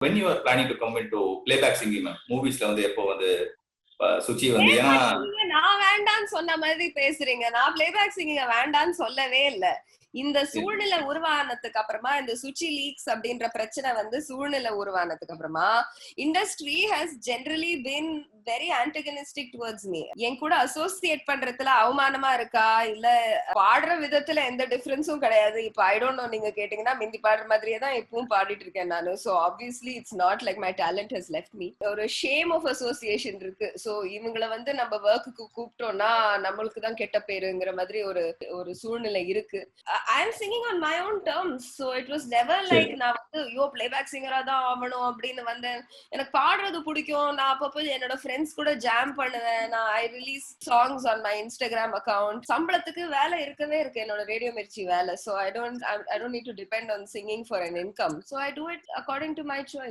when you are planning to come into playback singing ma'am மூவிஸ்ல வந்து எப்போ வந்து சுச்சி வந்து ஏன்னா நான் வேண்டான்னு சொன்ன மாதிரி பேசுறீங்க. நான் பிளேபேக் சிங்கிங்க வேண்டான்னு சொல்லவே இல்ல. இந்த சூழ்நிலை உருவானதுக்கு அப்புறமா இந்த சுச்சி லீக்ஸ் அப்படின்ற பிரச்சனை வந்து சூழ்நிலை உருவானதுக்கு அப்புறமா industry has generally been very antagonistic towards me. என் கூட அசோசியேட் பண்றதுல அவமானமா இருக்கா இல்ல பாடுற விதத்துல எந்த டிஃபரன்ஸும் கிடையாது. இப்ப ஐ டோன்ட் நோ, நீங்க கேட்டீங்கன்னா மிந்தி பாடுற மாதிரியே தான் இப்பவும் பாடிட்டு இருக்கேன் நானு. So obviously it's not like my talent has left me. ஒரு ஷேம் ஆஃப் அசோசியேஷன் இருக்கு. சோ இவங்களை வந்து நம்ம ஒர்க்குக்கு கூப்பிட்டோம்னா நம்மளுக்கு தான் கெட்ட பேருங்கிற மாதிரி ஒரு சூழ்நிலை இருக்கு. I am singing on my own terms, so it was never like நான் வந்து ஐயோ பிளேபேக் சிங்கரா தான் ஆகணும் அப்படின்னு வந்தேன். எனக்கு பாடுறது பிடிக்கும். நான் அப்பப்போ என்னோட ஃப்ரெண்ட்ஸ் கூட ஜாம் பண்ணுவேன். நான் I release songs on my Instagram account. சம்பளத்துக்கு வேலை இருக்கவே இருக்கு என்னோட ரேடியோ மிர்ச்சி வேலை. So I don't need to depend on singing for an income. So I do it according to my choice.